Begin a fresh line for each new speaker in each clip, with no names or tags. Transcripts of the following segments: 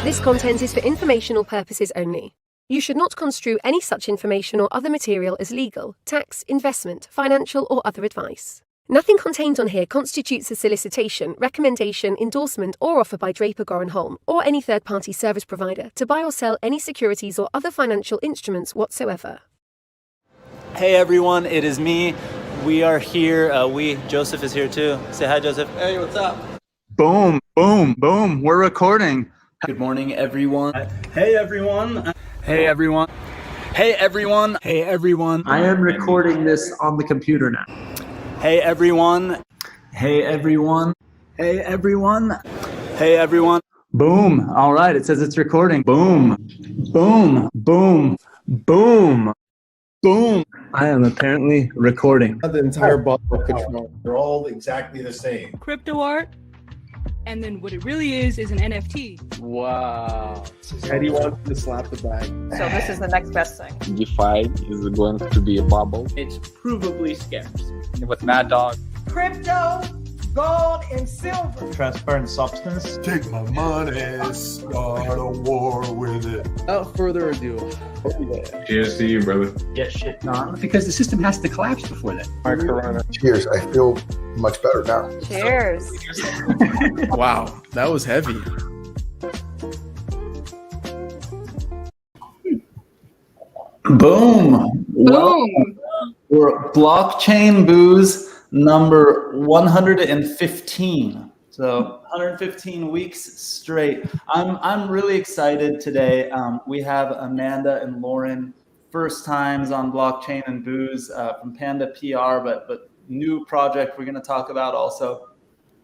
This content is for informational purposes only. You should not construe any such information or other material as legal, tax, investment, financial, or other advice. Nothing contained on here constitutes a solicitation, recommendation, endorsement, or offer by Draper Goren Holm or any third-party service provider to buy or sell any securities or other financial instruments whatsoever.
Hey everyone, it is me. We are here. Joseph is here too. Say hi, Joseph.
Hey, what's up?
Boom, boom, boom. We're recording.
Good morning, everyone. Hey everyone.
Hey, everyone.
Hey everyone.
Hey, everyone.
I am recording this on the computer now.
Hey everyone.
Hey, everyone.
Hey, everyone.
Hey everyone.
Boom. All right. It says it's recording. Boom, boom, boom, boom, boom. I am apparently recording.
The entire bottle of control. They're all exactly the same.
Crypto art, and then what it really is an NFT.
Wow.
Eddie wants to slap the bag.
So this is the next best thing.
DeFi is going to be a bubble.
It's provably scarce.
With Mad Dog.
Crypto, gold, and silver.
Transparent substance.
Take my money, start a war with it.
Without further ado.
Cheers to you, brother.
Get shit done.
Because the system has to collapse before that.
My corona.
Cheers. I feel much better now.
Cheers.
Wow, that was heavy.
Boom.
Boom.
We're blockchain booze number 115. So 115 weeks straight. I'm really excited today. We have Amanda and Lauren, first times on blockchain and booze from Panda PR, but new project we're going to talk about also.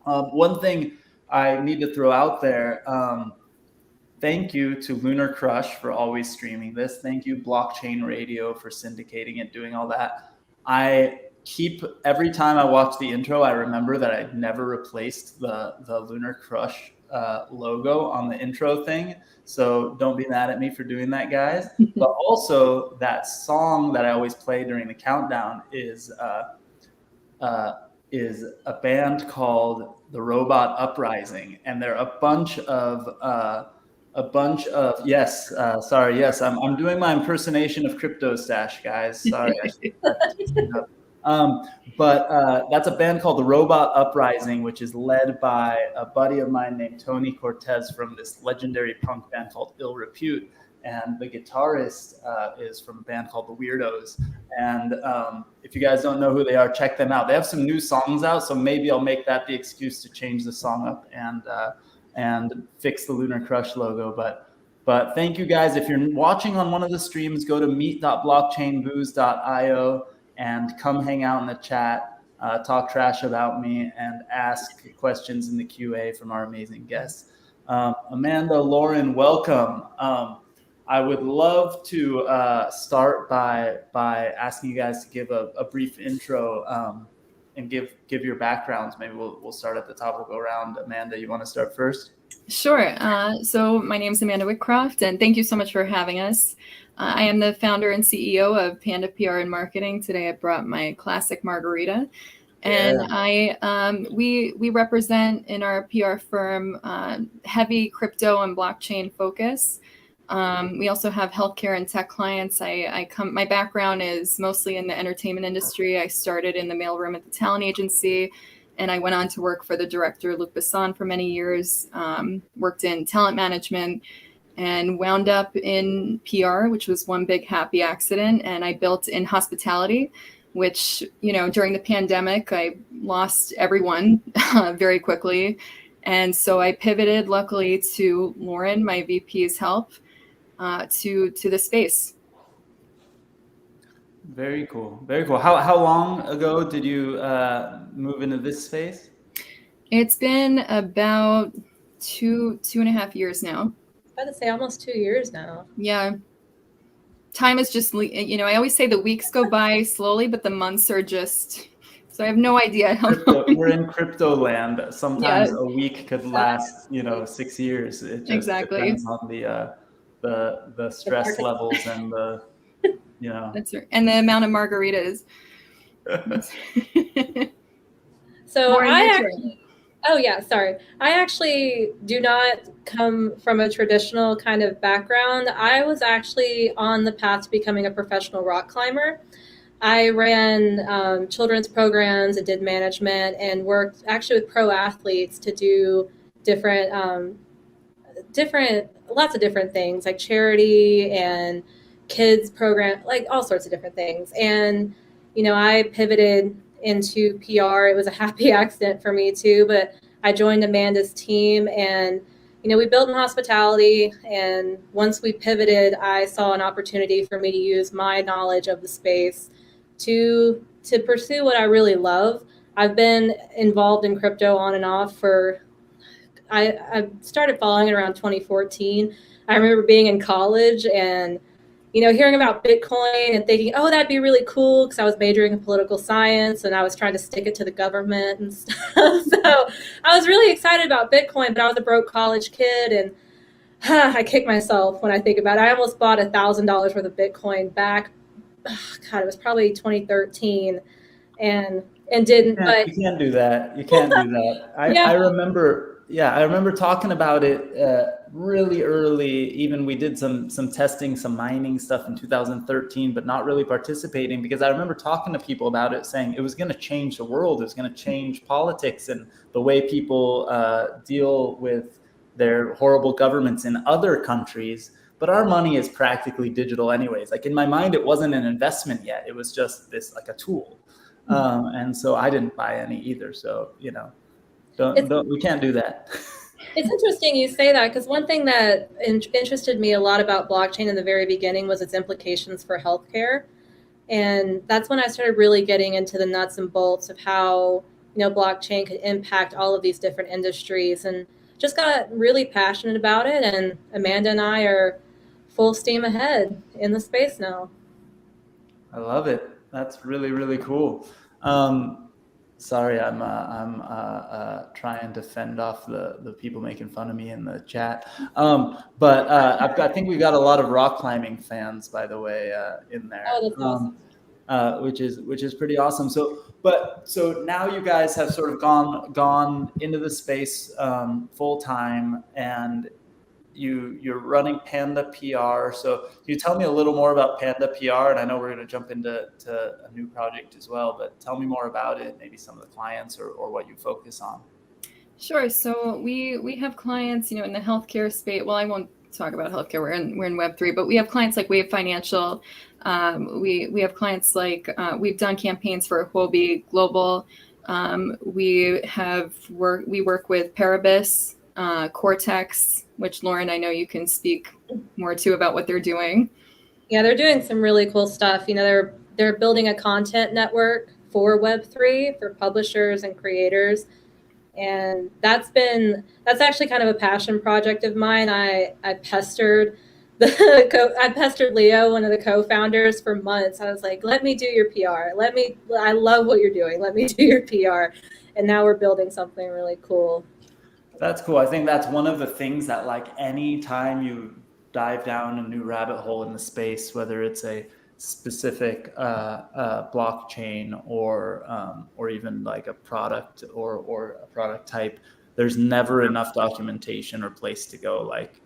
One thing I need to throw out there. Thank you to Lunar Crush for always streaming this. Thank you, Blockchain Radio, for syndicating it, doing all that. Every time I watch the intro, I remember that I never replaced the Lunar Crush logo on the intro thing. So don't be mad at me for doing that, guys. But also that song that I always play during the countdown is a band called The Robot Uprising, and they're a bunch of yes. I'm doing my impersonation of Crypto Stash, guys. Sorry. But that's a band called The Robot Uprising, which is led by a buddy of mine named Tony Cortez from this legendary punk band called Ill Repute. And the guitarist is from a band called The Weirdos. And if you guys don't know who they are, check them out. They have some new songs out, so maybe I'll make that the excuse to change the song up and fix the Lunar Crush logo. But thank you guys. If you're watching on one of the streams, go to meet.blockchainbooze.io and come hang out in the chat, talk trash about me, and ask questions in the QA from our amazing guests. Amanda, Lauren, welcome. I would love to start by asking you guys to give a brief intro and give your backgrounds. Maybe we'll start at the top. We'll go around. Amanda, you want to start first?
Sure. So my name is Amanda Whitcroft, and thank you so much for having us. I am the founder and CEO of Panda PR and Marketing. Today I brought my classic margarita. And we represent in our PR firm heavy crypto and blockchain focus. We also have healthcare and tech clients. My background is mostly in the entertainment industry. I started in the mailroom at the talent agency, and I went on to work for the director, Luc Besson, for many years, worked in talent management, and wound up in PR, which was one big happy accident. And I built in hospitality, which, during the pandemic, I lost everyone very quickly. And so I pivoted, luckily, to Lauren, my VP's help, to the space.
Very cool. Very cool. How long ago did you move into this space?
It's been about two and a half years now.
I was about to say almost 2 years now.
Yeah. Time is just, I always say the weeks go by slowly, but the months are just, so I have no idea how long.
We're in crypto land. Sometimes a week could last, 6 years. It just depends on the stress levels and the,
That's right. And the amount of margaritas.
So Oh, yeah, sorry. I actually do not come from a traditional kind of background. I was actually on the path to becoming a professional rock climber. I ran children's programs and did management and worked actually with pro athletes to do different, lots of different things like charity and kids program, like all sorts of different things. And, I pivoted into PR. It was a happy accident for me too, but I joined Amanda's team and, we built in hospitality. And once we pivoted, I saw an opportunity for me to use my knowledge of the space to pursue what I really love. I've been involved in crypto on and off for I started following it around 2014. I remember being in college and, hearing about Bitcoin and thinking, oh, that'd be really cool because I was majoring in political science and I was trying to stick it to the government and stuff. So I was really excited about Bitcoin, but I was a broke college kid and I kick myself when I think about it. I almost bought $1,000 worth of Bitcoin back. God, it was probably 2013 and didn't, but
you can't do that. You can't do that. I remember, I remember talking about it really early. Even we did some testing, some mining stuff in 2013, but not really participating because I remember talking to people about it, saying it was going to change the world. It was going to change politics and the way people deal with their horrible governments in other countries. But our money is practically digital anyways. Like in my mind, it wasn't an investment yet. It was just this like a tool. And so I didn't buy any either. So, we can't do that.
It's interesting you say that because one thing that interested me a lot about blockchain in the very beginning was its implications for healthcare. And that's when I started really getting into the nuts and bolts of how, blockchain could impact all of these different industries and just got really passionate about it. And Amanda and I are full steam ahead in the space now.
I love it. That's really, really cool. Sorry, I'm trying to fend off the people making fun of me in the chat. But I think we got a lot of rock climbing fans, by the way, in there.
Oh, that's awesome.
Which is pretty awesome. So now you guys have sort of gone into the space full time, and you're running Panda PR. So can you tell me a little more about Panda PR? And I know we're going to jump into a new project as well, but tell me more about it, maybe some of the clients or what you focus on.
Sure. So we have clients, in the healthcare space. Well, I won't talk about healthcare. We're in Web3, but we have clients like Wave Financial. We have clients like we've done campaigns for Huobi Global. We work with Paribus, Cortex, which Lauren, I know you can speak more to about what they're doing.
Yeah, they're doing some really cool stuff. They're building a content network for Web3 for publishers and creators. And that's actually kind of a passion project of mine. I pestered Leo, one of the co-founders, for months. I was like, let me do your PR. I love what you're doing. Let me do your PR. And now we're building something really cool.
That's cool. I think that's one of the things that, like, any time you dive down a new rabbit hole in the space, whether it's a specific blockchain or even like a product or a product type, there's never enough documentation or place to go. Like,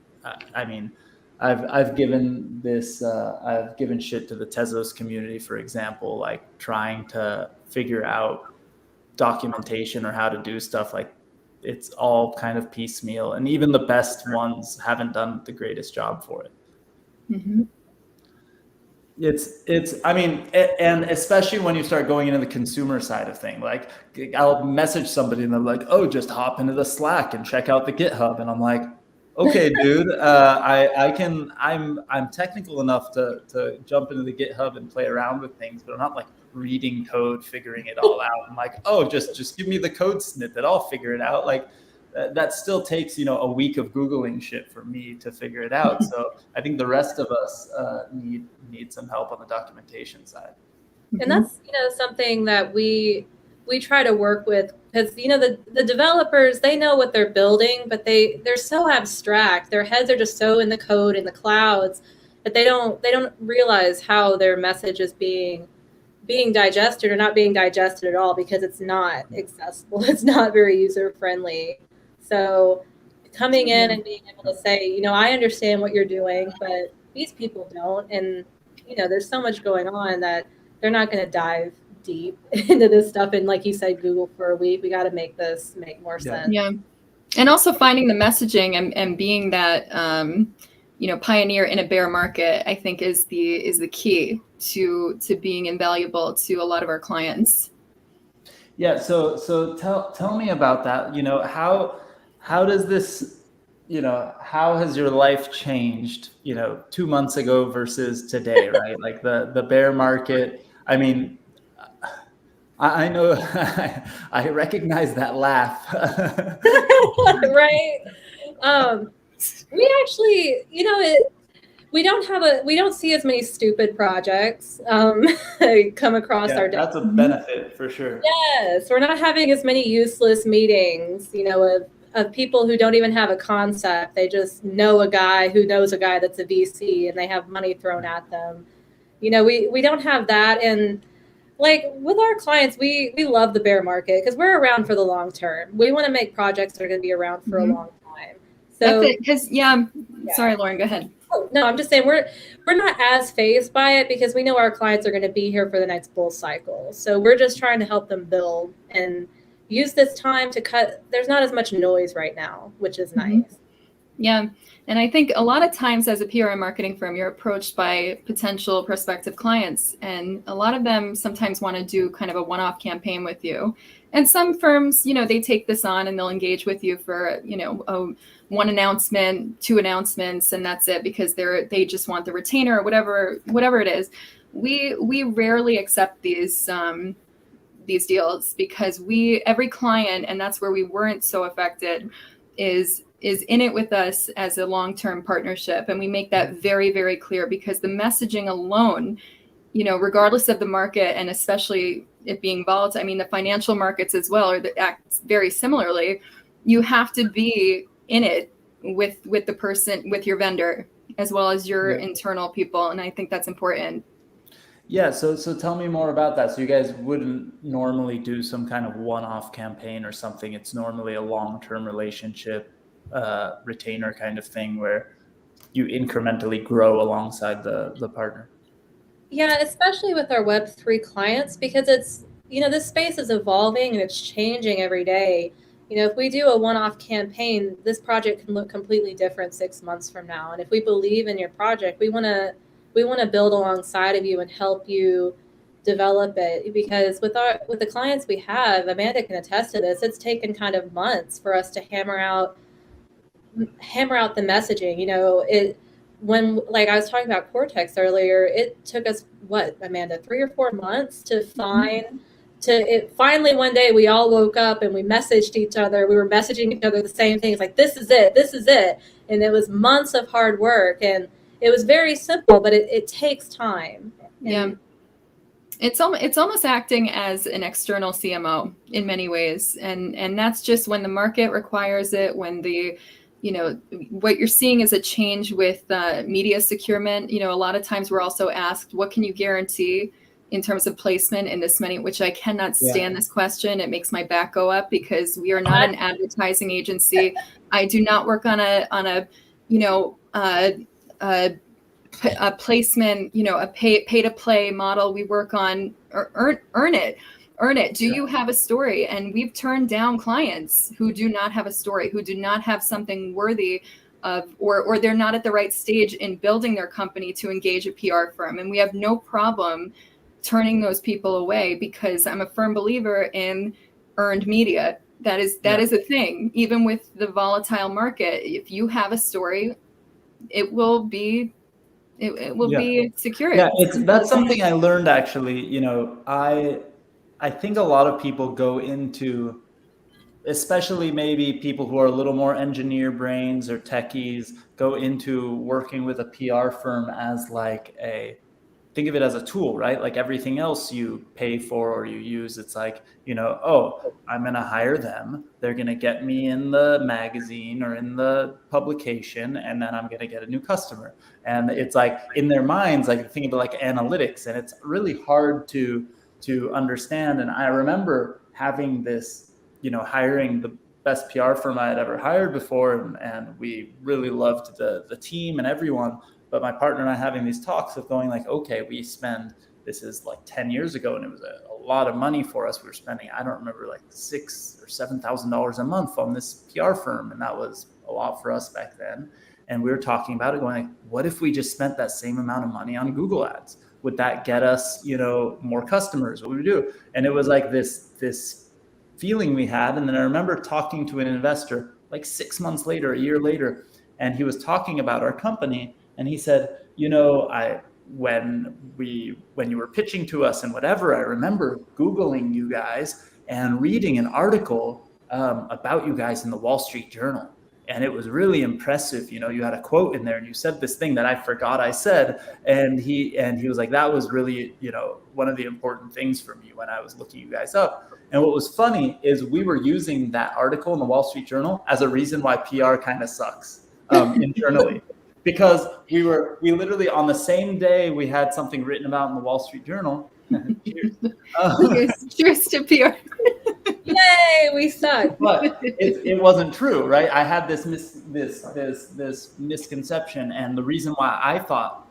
I mean, I've given shit to the Tezos community, for example, like trying to figure out documentation or how to do stuff. Like, it's all kind of piecemeal, and even the best ones haven't done the greatest job for it.
Mm-hmm.
I mean, and especially when you start going into the consumer side of thing, like I'll message somebody and they're like, oh, just hop into the Slack and check out the GitHub. And I'm like, okay, dude, I'm technical enough to jump into the GitHub and play around with things, but I'm not like reading code, figuring it all out. I'm like, oh, just give me the code snippet. I'll figure it out. Like, that still takes, a week of Googling shit for me to figure it out. So I think the rest of us need some help on the documentation side.
And that's, something that we try to work with, because, the developers, they know what they're building, but they're so abstract. Their heads are just so in the code, in the clouds, that they don't realize how their message is being being digested or not being digested at all because it's not accessible. It's not very user friendly. So coming in and being able to say, you know, I understand what you're doing, but these people don't. And, you know, there's so much going on that they're not going to dive deep into this stuff. And like you said, Google for a week, we got to make this make more sense.
Yeah. And also finding the messaging and being that, you know, pioneer in a bear market, I think is the key to being invaluable to a lot of our clients.
Yeah. So tell me about that. You know, how does this, you know, how has your life changed, you know, 2 months ago versus today, right? Like the bear market. I mean, I know I recognize that laugh.
Right. We actually, you know, we don't see as many stupid projects come across our desk.
That's a benefit for sure.
Yes, we're not having as many useless meetings, you know, of people who don't even have a concept. They just know a guy who knows a guy that's a VC and they have money thrown at them. You know, we don't have that. And like with our clients, we love the bear market because we're around for the long term. We want to make projects that are going to be around for a long time. So
that's it. Because sorry, Lauren, go ahead.
Oh, no, I'm just saying we're not as fazed by it because we know our clients are going to be here for the next bull cycle. So we're just trying to help them build and use this time to cut. There's not as much noise right now, which is nice.
Yeah. And I think a lot of times as a PR and marketing firm, you're approached by potential prospective clients. And a lot of them sometimes want to do kind of a one-off campaign with you. And some firms, you know, they take this on and they'll engage with you for, you know, one announcement, 2 announcements, and that's it because they just want the retainer or whatever it is. We rarely accept these deals because every client, and that's where we weren't so affected, is in it with us as a long-term partnership. And we make that very, very clear because the messaging alone, you know, regardless of the market and especially it being volatile, I mean, the financial markets as well act very similarly. You have to be in it with the person, with your vendor, as well as your internal people. And I think that's important.
Yeah. So tell me more about that. So you guys wouldn't normally do some kind of one-off campaign or something. It's normally a long-term relationship, retainer kind of thing where you incrementally grow alongside the partner.
Yeah, especially with our Web3 clients, because it's, you know, this space is evolving and it's changing every day. You know, if we do a one-off campaign, this project can look completely different 6 months from now. And if we believe in your project, we want to build alongside of you and help you develop it. Because with the clients we have, Amanda can attest to this, it's taken kind of months for us to hammer out the messaging. You know, when, like I was talking about Cortex earlier, it took us, what, Amanda, 3 or 4 months to finally one day we all woke up and we messaged each other. We were messaging each other the same things, like, this is it. And it was months of hard work. And it was very simple, but it takes time.
Yeah. It's almost acting as an external CMO in many ways. And that's just when the market requires it, when you know, what you're seeing is a change with media securement. You know, a lot of times we're also asked, what can you guarantee in terms of placement in this many, which I cannot stand this question. It makes my back go up because we are not an advertising agency. I do not work on a you know, a placement, you know, a pay to play model. We work on earn it. Do you have a story? And we've turned down clients who do not have a story, who do not have something worthy of, or they're not at the right stage in building their company to engage a PR firm. And we have no problem turning those people away because I'm a firm believer in earned media. That is a thing. Even with the volatile market, if you have a story, it will be be secure.
Yeah, that's something I learned actually. You know, I think a lot of people go into, especially maybe people who are a little more engineer brains or techies, go into working with a PR firm as like think of it as a tool, right? Like everything else you pay for or you use, it's like, you know, oh, I'm going to hire them. They're going to get me in the magazine or in the publication, and then I'm going to get a new customer. And it's like in their minds, like think of it like analytics, and it's really hard to to understand. And I remember having this, hiring the best PR firm I had ever hired before, and we really loved the team and everyone. But my partner and I having these talks of going like, okay, this is like 10 years ago, and it was a lot of money for us. We were spending, I don't remember, like $6,000 or $7,000 a month on this PR firm, and that was a lot for us back then. And we were talking about it, going like, what if we just spent that same amount of money on Google Ads? Would that get us, more customers? What would we do? And it was like this feeling we had. And then I remember talking to an investor like 6 months later, a year later, and he was talking about our company, and he said, when you were pitching to us and whatever, I remember Googling you guys and reading an article about you guys in the Wall Street Journal. And it was really impressive. You had a quote in there, and you said this thing that I forgot I said. And he was like, that was really, one of the important things for me when I was looking you guys up. And what was funny is we were using that article in the Wall Street Journal as a reason why PR kind of sucks internally. Because we literally on the same day we had something written about in the Wall Street Journal.
Cheers to PR.
Yay, we suck.
But it wasn't true, right? I had this misconception, and the reason why I thought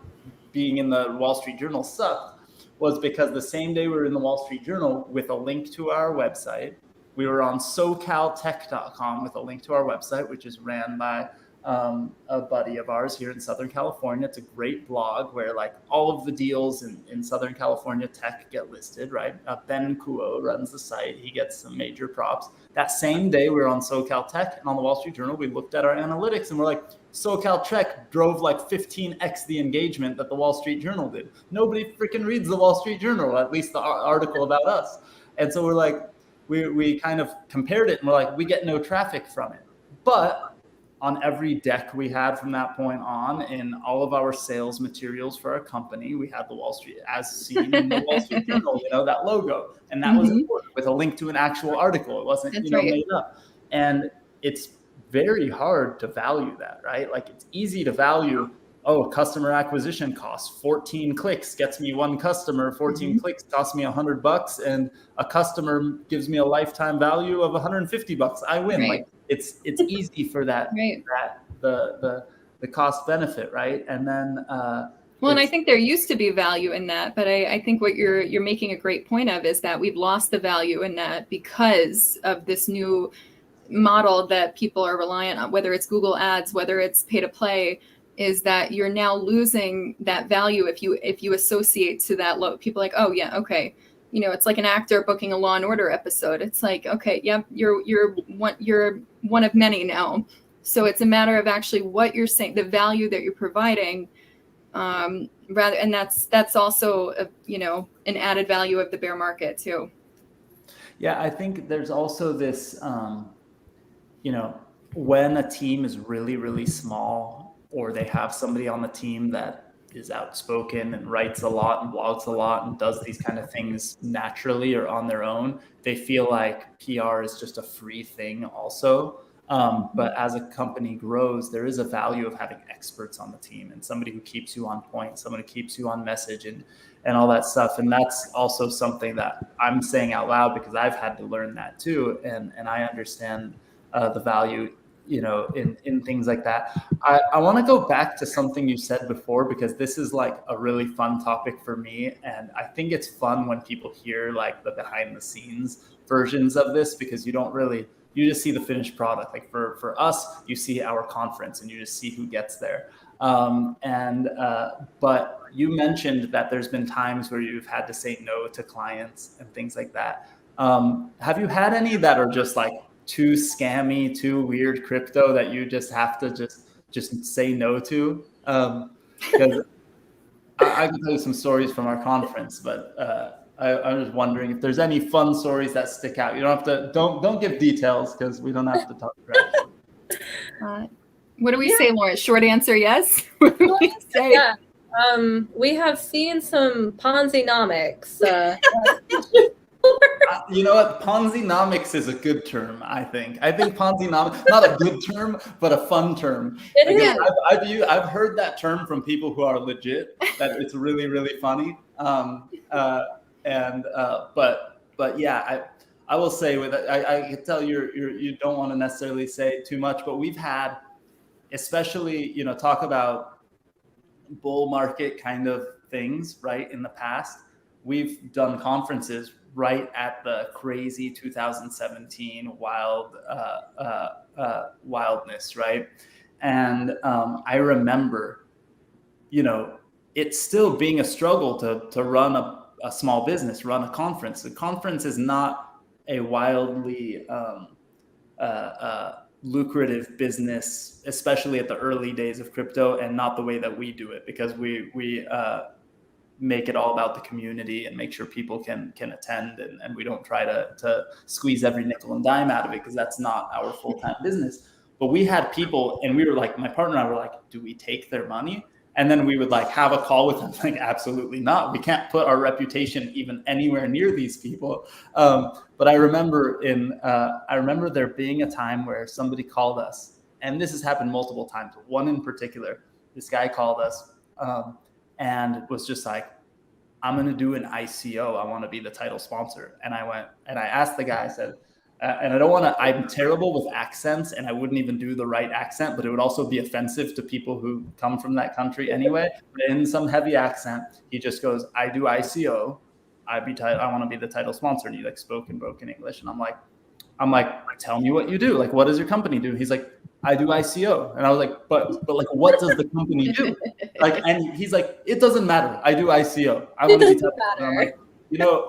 being in the Wall Street Journal sucked was because the same day we were in the Wall Street Journal with a link to our website, we were on SoCalTech.com with a link to our website, which is ran by a buddy of ours here in Southern California. It's a great blog where like all of the deals in Southern California tech get listed, right? Ben Kuo runs the site. He gets some major props. That same day we were on SoCal Tech, and on the Wall Street Journal, we looked at our analytics and we're like, SoCal Tech drove like 15x the engagement that the Wall Street Journal did. Nobody freaking reads the Wall Street Journal, at least the article about us. And so we're like, we kind of compared it, and we're like, we get no traffic from it. But on every deck we had from that point on, in all of our sales materials for our company, we had the Wall Street, as seen in the Wall Street Journal, that logo. And that was important, with a link to an actual article. It wasn't, made up. And it's very hard to value that, right? Like, it's easy to value, customer acquisition costs, 14 clicks gets me one customer, 14 clicks costs me $100, and a customer gives me a lifetime value of $150. I win.
Right.
Like, it's easy for that,
right.
the cost benefit, right? And then
and I think there used to be value in that, but I think what you're making a great point of is that we've lost the value in that because of this new model that people are reliant on, whether it's Google Ads, whether it's pay to play, is that you're now losing that value if you associate to that low. People are like, oh yeah, okay. It's like an actor booking a Law and Order episode. It's like, okay, yeah, you're one of many now. So it's a matter of actually what you're saying, the value that you're providing, and that's also an added value of the bear market too.
Yeah, I think there's also this, when a team is really, really small, or they have somebody on the team that is outspoken and writes a lot and blogs a lot and does these kind of things naturally or on their own, they feel like PR is just a free thing also. But as a company grows, there is a value of having experts on the team and somebody who keeps you on point, someone who keeps you on message and all that stuff. And that's also something that I'm saying out loud because I've had to learn that too. And I understand the value in things like that. I want to go back to something you said before, because this is like a really fun topic for me. And I think it's fun when people hear like the behind the scenes versions of this, because you just see the finished product. Like for us, you see our conference and you just see who gets there. But you mentioned that there's been times where you've had to say no to clients and things like that. Have you had any that are just like too scammy, too weird crypto that you just have to just say no to? Because I can tell you some stories from our conference, but I'm just wondering if there's any fun stories that stick out. You don't have to, don't give details because we don't have to talk about it.
What do we say, Laura? Short answer, yes. What do we say?
Yeah. We have seen some Ponzi-nomics.
You know what? Ponzi-nomics is a good term, I think. I think Ponzi-nomics, not a good term, but a fun term. I've heard that term from people who are legit, that it's really, really funny. And but yeah, I will say with I can tell you don't want to necessarily say too much, but we've had, especially talk about bull market kind of things, right? In the past, we've done conferences right at the crazy 2017 wildness, right? And I remember, it's still being a struggle to run a small business, run a conference. The conference is not a wildly lucrative business, especially at the early days of crypto, and not the way that we do it, because we make it all about the community and make sure people can attend, and we don't try to squeeze every nickel and dime out of it, because that's not our full-time business. But we had people, and we were like, my partner and I were like, do we take their money? And then we would like have a call with them, like, absolutely not. We can't put our reputation even anywhere near these people. But I remember there being a time where somebody called us, and this has happened multiple times. One in particular, this guy called us and was just like, I'm going to do an ICO. I want to be the title sponsor. And I went and I asked the guy, I said, and I'm terrible with accents, and I wouldn't even do the right accent, but it would also be offensive to people who come from that country anyway. But in some heavy accent, he just goes, I do ICO. I want to be the title sponsor. And he like spoke in broken English. And I'm like, tell me what you do. Like, what does your company do? He's like, I do ICO. And I was like, but like, what does the company do? Like, and he's like, it doesn't matter. I do ICO. I want to be title sponsor. I'm like,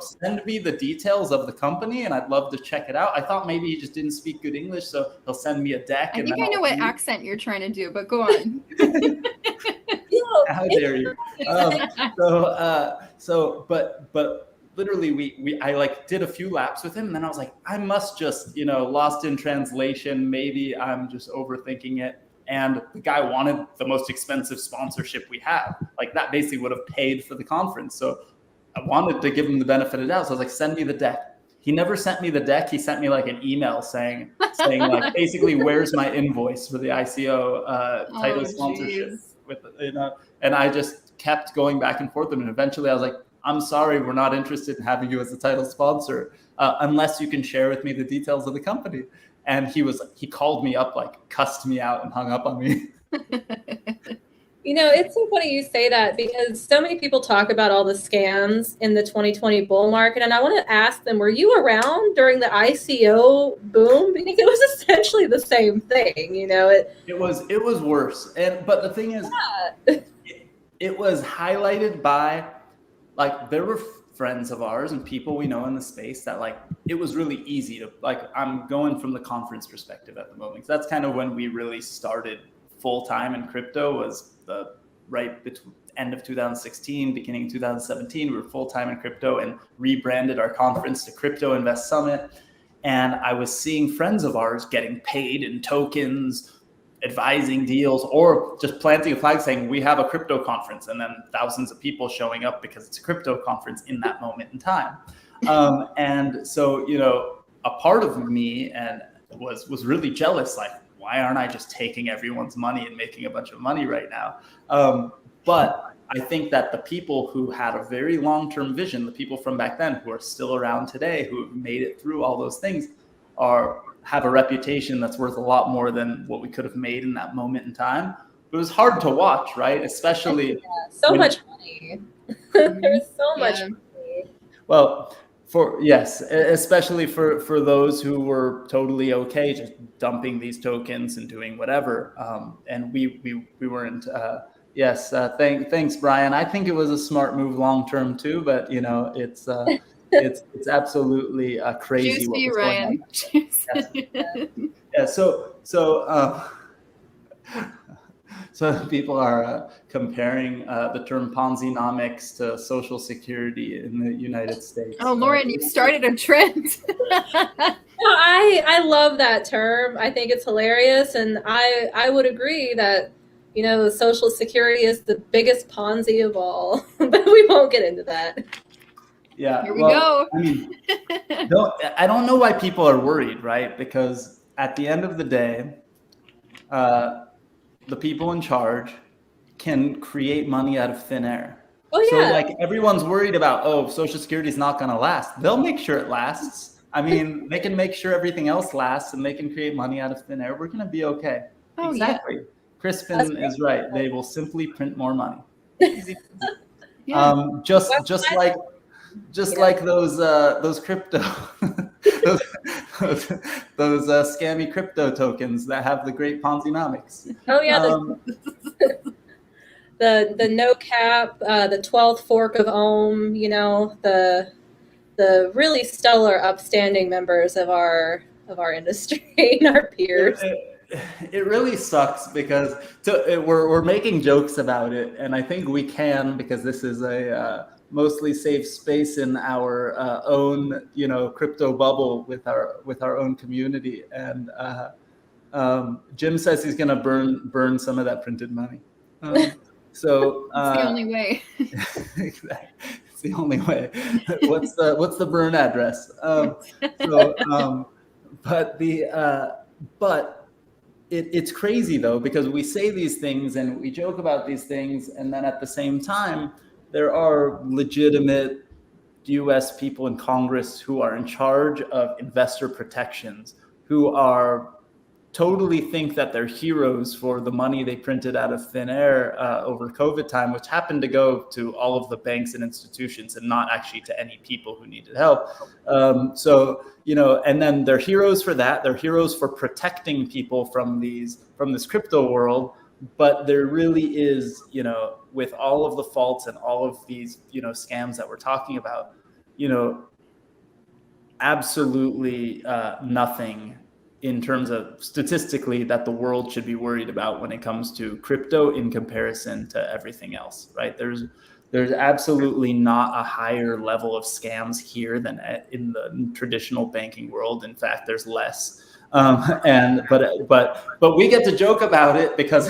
send me the details of the company, and I'd love to check it out. I thought maybe he just didn't speak good English, so he'll send me a deck.
I think I know what accent you're trying to do, but go on.
How dare you? But literally, I like did a few laps with him, and then I was like, I must just, lost in translation. Maybe I'm just overthinking it. And the guy wanted the most expensive sponsorship we have. Like, that basically would have paid for the conference. So I wanted to give him the benefit of the doubt. So I was like, send me the deck. He never sent me the deck. He sent me like an email saying like, basically, where's my invoice for the ICO title sponsorship? And I just kept going back and forth. And eventually I was like, I'm sorry, we're not interested in having you as a title sponsor unless you can share with me the details of the company. And he called me up, like cussed me out and hung up on me.
It's so funny you say that, because so many people talk about all the scams in the 2020 bull market. And I want to ask them, were you around during the ICO boom? Because it was essentially the same thing, It
was worse. But the thing is, it was highlighted by, like, there were friends of ours and people we know in the space that, like, it was really easy to, like, I'm going from the conference perspective at the moment. That's kind of when we really started full-time in crypto, was the between end of 2016, beginning 2017. We were full-time in crypto and rebranded our conference to Crypto Invest Summit. And I was seeing friends of ours getting paid in tokens, advising deals, or just planting a flag saying, we have a crypto conference, and then thousands of people showing up because it's a crypto conference in that moment in time. And so, a part of me was really jealous, like, why aren't I just taking everyone's money and making a bunch of money right now? But I think that the people who had a very long-term vision, the people from back then who are still around today, who have made it through all those things, have a reputation that's worth a lot more than what we could have made in that moment in time. It was hard to watch, right? Especially
much money. There's so much money.
Well, especially for those who were totally okay just dumping these tokens and doing whatever. And we weren't. Yes, thanks, Brian. I think it was a smart move long term too, but it's it's absolutely crazy.
Juicy,
what was
Ryan.
Yeah. So people are comparing the term Ponzi-nomics to Social Security in the United States.
Oh, Lauren, you started a trend.
I love that term. I think it's hilarious. And I would agree that, Social Security is the biggest Ponzi of all. But we won't get into that.
Yeah.
Here we go.
I mean, I don't know why people are worried, right? Because at the end of the day, the people in charge can create money out of thin air.
Oh,
So
yeah.
like everyone's worried about, oh, Social Security is not going to last. They'll make sure it lasts. I mean, they can make sure everything else lasts, and they can create money out of thin air. We're going to be okay.
Oh,
Exactly. Crispin is right. They will simply print more money.
Yeah.
Just like those crypto those scammy crypto tokens that have the great Ponzi-nomics.
Oh yeah, the no cap, the 12th fork of Ohm, you know, the really stellar, upstanding members of our industry and our peers.
It really sucks because we're making jokes about it, and I think we can because this is a mostly safe space in our own, you know, crypto bubble with our own community. And Jim says he's going to burn some of that printed money. So
it's the only way.
Exactly. It's the only way. What's the burn address? But it's crazy though, because we say these things and we joke about these things, and then at the same time, there are legitimate U.S. people in Congress who are in charge of investor protections, who are totally think that they're heroes for the money they printed out of thin air over COVID time, which happened to go to all of the banks and institutions and not actually to any people who needed help. So, you know, and then they're heroes for that. They're heroes for protecting people from this crypto world. But there really is, you know, with all of the faults and all of these, you know, scams that we're talking about, you know, absolutely nothing in terms of statistically that the world should be worried about when it comes to crypto in comparison to everything else, right? There's absolutely not a higher level of scams here than in the traditional banking world. In fact, there's less. But we get to joke about it because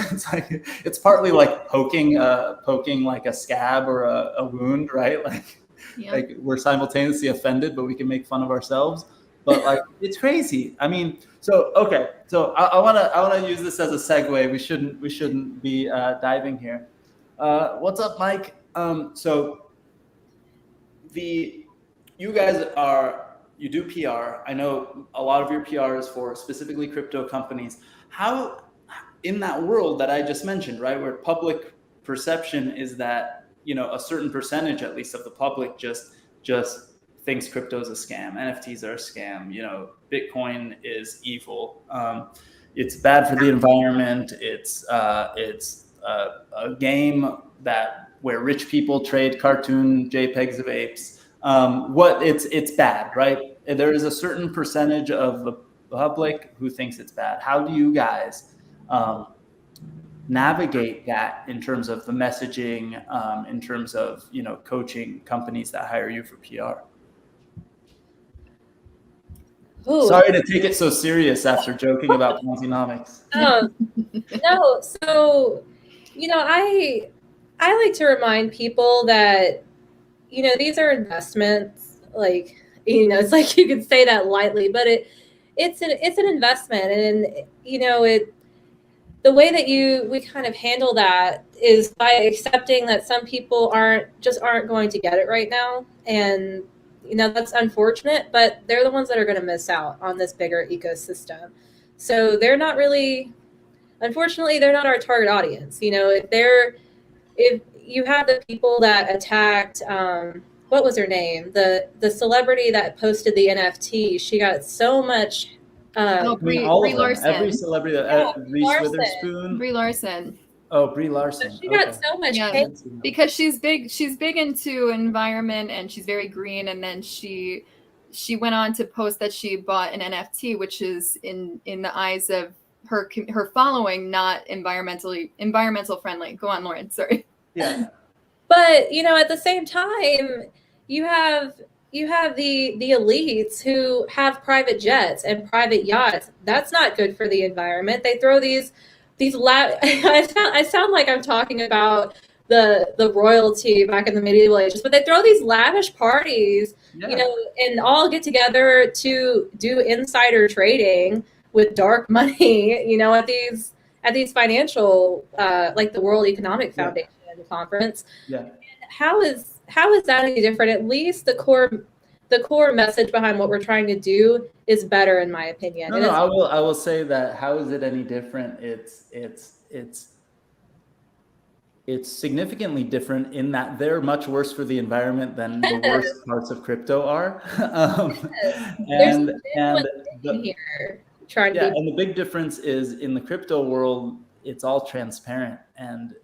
it's partly like poking like a scab or a wound, right? Like we're simultaneously offended, but we can make fun of ourselves. But like, it's crazy. I mean, so okay. So I wanna use this as a segue. We shouldn't be diving here. What's up, Mike? So you guys you do PR. I know a lot of your PR is for specifically crypto companies. How in that world that I just mentioned, right, where public perception is that, you know, a certain percentage at least of the public just thinks crypto is a scam, NFTs are a scam, you know, Bitcoin is evil, it's bad for the environment, it's a game where rich people trade cartoon JPEGs of apes. It's bad, right? There is a certain percentage of the public who thinks it's bad. How do you guys navigate that in terms of the messaging, in terms of, you know, coaching companies that hire you for PR?
Ooh.
Sorry to take it so serious after joking about Ponzi-nomics.
No, so, you know, I like to remind people that, you know, these are investments. Like, you know, it's like you could say that lightly, but it's an investment, and you know, the way that we kind of handle that is by accepting that some people aren't going to get it right now, and you know, that's unfortunate, but they're the ones that are going to miss out on this bigger ecosystem. So they're not really, unfortunately, they're not our target audience. You know, if you have the people that attacked, what was her name? The celebrity that posted the NFT, she got so much.
Brie Larson.
Every celebrity, Reese Witherspoon.
Brie Larson.
Oh, Brie Larson.
So she got so much hate
because she's big into environment and she's very green. And then she went on to post that she bought an NFT, which is in the eyes of her following not environmental friendly. Go on, Lauren. Sorry.
Yeah.
But you know, at the same time, you have the elites who have private jets and private yachts. That's not good for the environment. They throw these I sound like I'm talking about the royalty back in the medieval ages, but they throw these lavish parties, you know, and all get together to do insider trading with dark money, you know, at these financial like the World Economic Foundation conference.
Yeah.
how is that any different? At least the core message behind what we're trying to do is better, in my opinion.
No,
And
no,
it's,
I will say that how is it any different? It's significantly different in that they're much worse for the environment than the worst parts of crypto are.
there's
and
a
and
in
the,
here trying to
yeah,
be.
and the big difference is in the crypto world, it's all transparent, and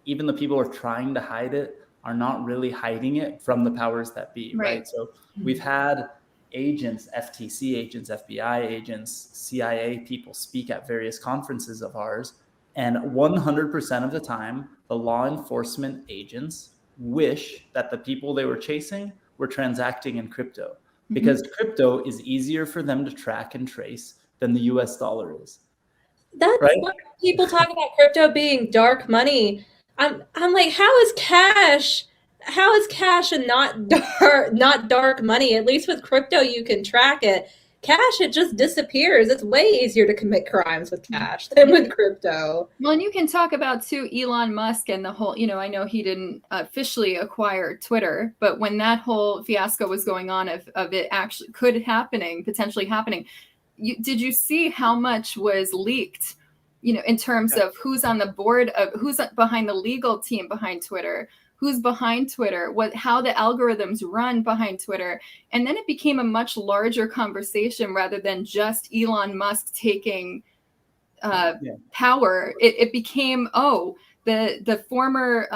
even the people who are trying to hide it are not really hiding it from the powers that be, right? So we've had agents, FTC agents, FBI agents, CIA people speak at various conferences of ours, and 100% of the time, the law enforcement agents wish that the people they were chasing were transacting in crypto, because crypto is easier for them to track and trace than the US dollar is.
That's
Right?
what people talk about crypto being dark money. I'm like, how is cash and not dark money? At least with crypto you can track it. Cash, it just disappears. It's way easier to commit crimes with cash than with crypto.
Well, and you can talk about too Elon Musk and the whole, I know he didn't officially acquire Twitter, but when that whole fiasco was going on of it actually potentially happening, did you see how much was leaked, in terms of who's on the board of, who's behind the legal team behind Twitter, who's behind Twitter, how the algorithms run behind Twitter. And then it became a much larger conversation rather than just Elon Musk taking power. It became, the former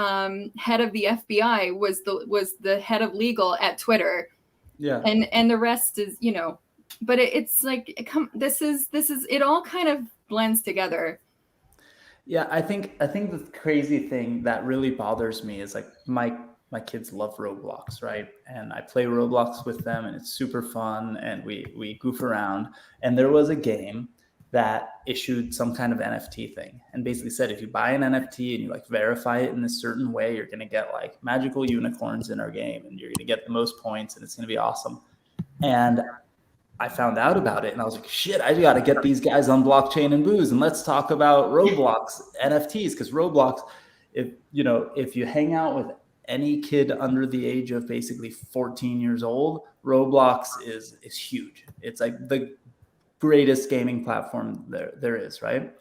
head of the FBI was the head of legal at Twitter. Yeah. And the rest is, but it's like, it all kind of blends together.
Yeah, I think the crazy thing that really bothers me is like my kids love Roblox, right? And I play Roblox with them, and it's super fun, and we goof around. And there was a game that issued some kind of NFT thing, and basically said if you buy an NFT and you like verify it in a certain way, you're gonna get like magical unicorns in our game, and you're gonna get the most points, and it's gonna be awesome. And I found out about it, and I was like, shit, I got to get these guys on Blockchain and Booze, and let's talk about Roblox NFTs, because Roblox, if you hang out with any kid under the age of basically 14 years old, Roblox is huge. It's like the greatest gaming platform there is, right?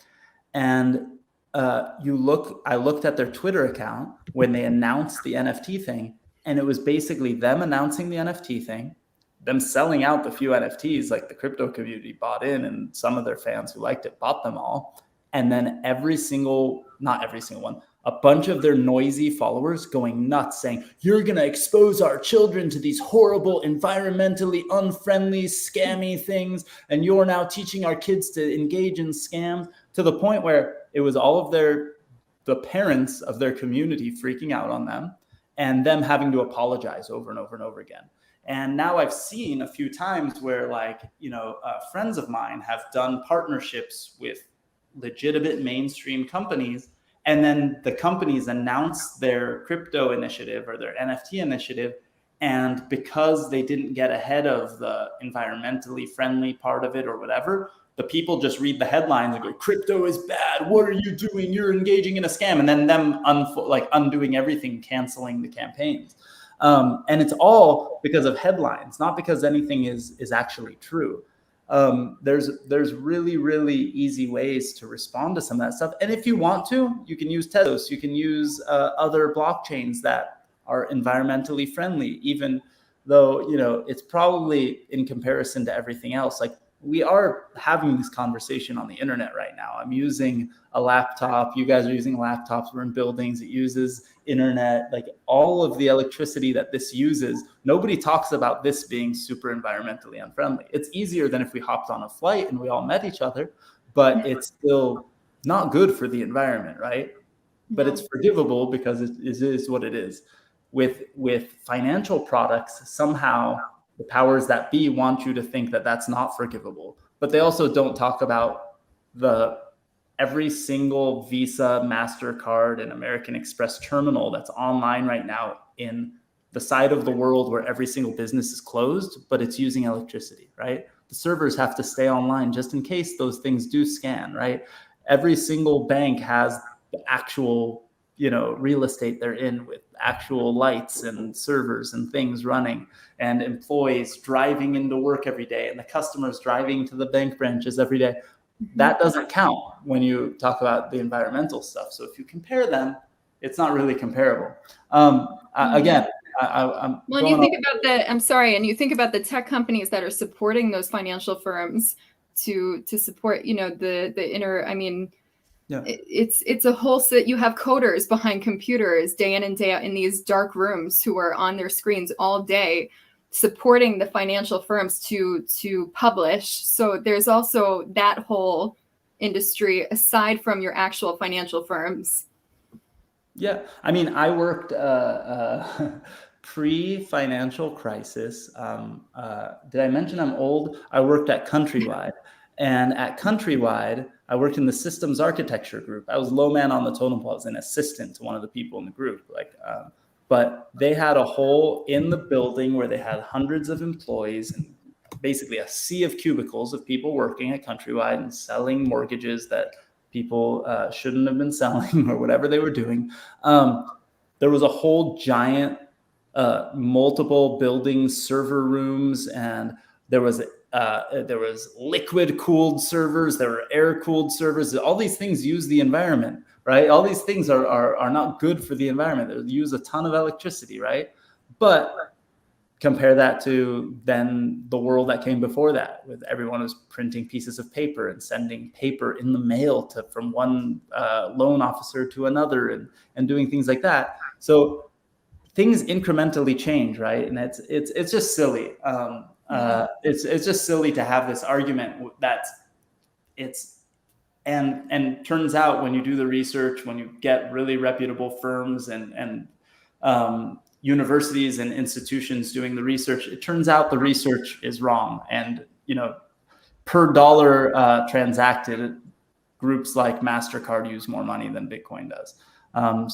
And I looked at their Twitter account when they announced the NFT thing, and it was basically them announcing the NFT thing, them selling out the few NFTs, like the crypto community bought in, and some of their fans who liked it bought them all. And then not every single one, a bunch of their noisy followers going nuts saying, you're going to expose our children to these horrible, environmentally unfriendly, scammy things. And you're now teaching our kids to engage in scams, to the point where it was all of the parents of their community freaking out on them, and them having to apologize over and over and over again. And now I've seen a few times where friends of mine have done partnerships with legitimate mainstream companies, and then the companies announce their crypto initiative or their NFT initiative, and because they didn't get ahead of the environmentally friendly part of it or whatever, the people just read the headlines and go, crypto is bad, what are you doing, you're engaging in a scam, and then them undoing everything, canceling the campaigns. And it's all because of headlines, not because anything is actually true. There's really, really easy ways to respond to some of that stuff. And if you want to, you can use Tezos, you can use other blockchains that are environmentally friendly, even though, it's probably in comparison to everything else. Like, we are having this conversation on the internet right now. I'm using a laptop. You guys are using laptops. We're in buildings. It uses internet, like all of the electricity that this uses. Nobody talks about this being super environmentally unfriendly. It's easier than if we hopped on a flight and we all met each other, but it's still not good for the environment, right? But it's forgivable because it is what it is. With financial products, somehow the powers that be want you to think that that's not forgivable, but they also don't talk about every single Visa, MasterCard, and American Express terminal that's online right now in the side of the world where every single business is closed, but it's using electricity, right? The servers have to stay online just in case those things do scan, right? Every single bank has the actual, real estate they're in with actual lights and servers and things running, and employees driving into work every day, and the customers driving to the bank branches every day. That doesn't count when you talk about the environmental stuff. So if you compare them, it's not really comparable. Again, I'm
well, and you think about you think about the tech companies that are supporting those financial firms to support, the inner,
yeah.
It's a whole set. You have coders behind computers day in and day out in these dark rooms who are on their screens all day, supporting the financial firms to publish. So there's also that whole industry aside from your actual financial firms.
Yeah, I worked pre-financial crisis. Did I mention I'm old? I worked at Countrywide, and at Countrywide, I worked in the systems architecture group. I was low man on the totem pole. I was an assistant to one of the people in the group. But they had a hole in the building where they had hundreds of employees and basically a sea of cubicles of people working at Countrywide and selling mortgages that people shouldn't have been selling or whatever they were doing. There was a whole giant multiple building server rooms, and there was liquid cooled servers, there were air cooled servers. All these things use the environment, right? All these things are not good for the environment. They use a ton of electricity, right? But compare that to then the world that came before that, with everyone was printing pieces of paper and sending paper in the mail from one loan officer to another, and doing things like that. So things incrementally change, right? And it's just silly. It's just silly to have this argument and turns out when you do the research, when you get really reputable firms and universities and institutions doing the research, it turns out the research is wrong. And per dollar transacted, groups like MasterCard use more money than Bitcoin does.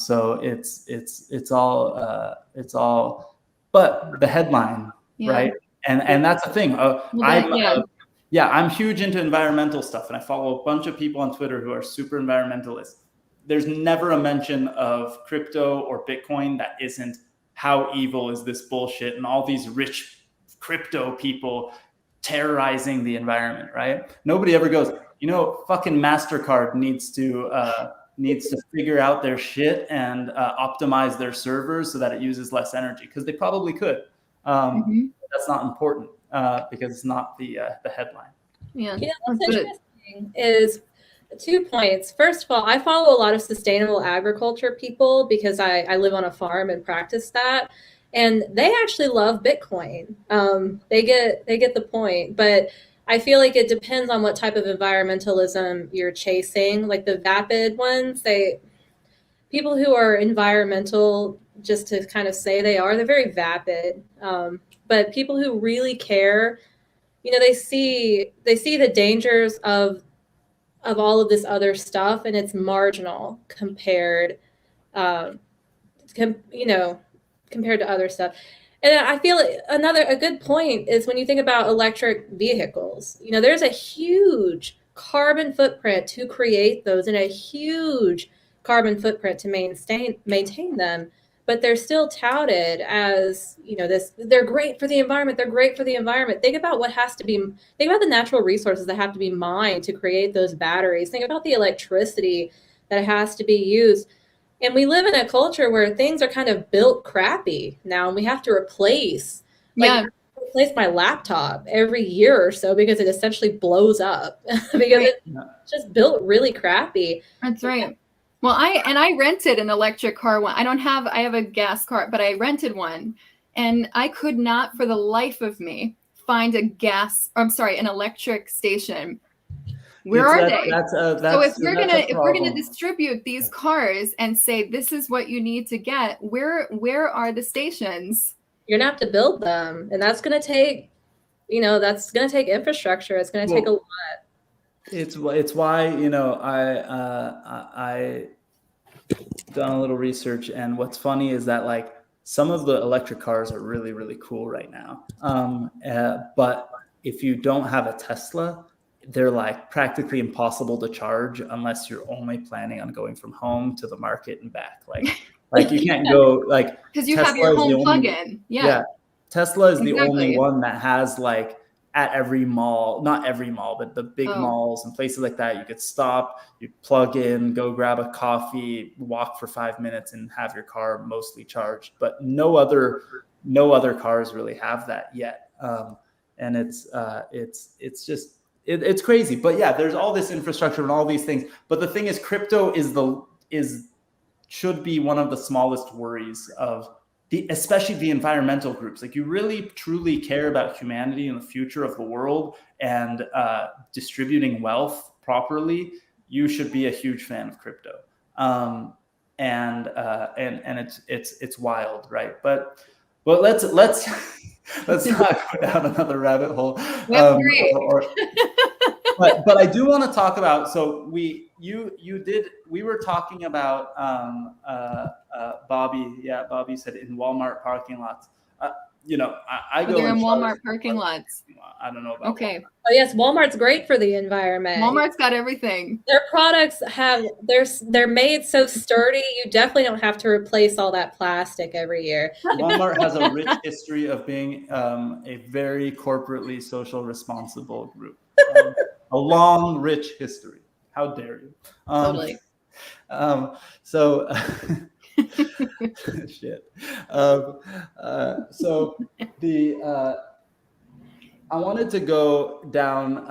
So it's all but the headline, right? And that's the thing. I'm huge into environmental stuff, and I follow a bunch of people on Twitter who are super environmentalists. There's never a mention of crypto or Bitcoin that isn't how evil is this bullshit and all these rich crypto people terrorizing the environment, right? Nobody ever goes, fucking MasterCard needs to figure out their shit and optimize their servers so that it uses less energy, because they probably could. That's not important because it's not the headline.
Yeah.
What's interesting is 2 points. First of all, I follow a lot of sustainable agriculture people because I live on a farm and practice that, and they actually love Bitcoin. They get the point, but I feel like it depends on what type of environmentalism you're chasing. Like the vapid ones, people who are environmental just to kind of say they're very vapid. But people who really care, they see the dangers of all of this other stuff, and it's marginal compared to other stuff. And I feel a good point is when you think about electric vehicles, there's a huge carbon footprint to create those and a huge carbon footprint to maintain them, but they're still touted as, they're great for the environment. They're great for the environment. Think about the natural resources that have to be mined to create those batteries. Think about the electricity that has to be used. And we live in a culture where things are kind of built crappy now, and we have to replace my laptop every year or so because it essentially blows up because it's just built really crappy.
That's right. Well, I rented an electric car. I have a gas car, but I rented one, and I could not for the life of me find an electric station. Where are they? So if we're gonna distribute these cars and say this is what you need to get, where are the stations?
You're gonna have to build them, and that's gonna take, infrastructure. It's gonna take a lot.
It's why I done a little research, and what's funny is that some of the electric cars are really, really cool right now. But if you don't have a Tesla, they're like practically impossible to charge unless you're only planning on going from home to the market and back. Like you can't go like
because you have your home plug-in. Yeah.
Tesla is the only
Exactly.
one that has like at every mall, not every mall, but the big malls and places like that, you could stop, you plug in, go grab a coffee, walk for 5 minutes and have your car mostly charged. But no other cars really have that yet. And it's crazy. But yeah, there's all this infrastructure and all these things. But the thing is, crypto should be one of the smallest worries of especially the environmental groups. Like, you really truly care about humanity and the future of the world and distributing wealth properly, you should be a huge fan of crypto. And it's wild, right? But let's not go down another rabbit hole. But I do want to talk about, so we were talking about Bobby. Yeah, Bobby said in Walmart parking lots. I go
in Walmart parking lots.
I don't know about
okay.
Walmart.
Oh yes, Walmart's great for the environment.
Walmart's got everything.
Their products they're made so sturdy. You definitely don't have to replace all that plastic every year.
Walmart has a rich history of being a very corporately social responsible group. A long, rich history. How dare you?
Totally.
So shit. So I wanted to go down.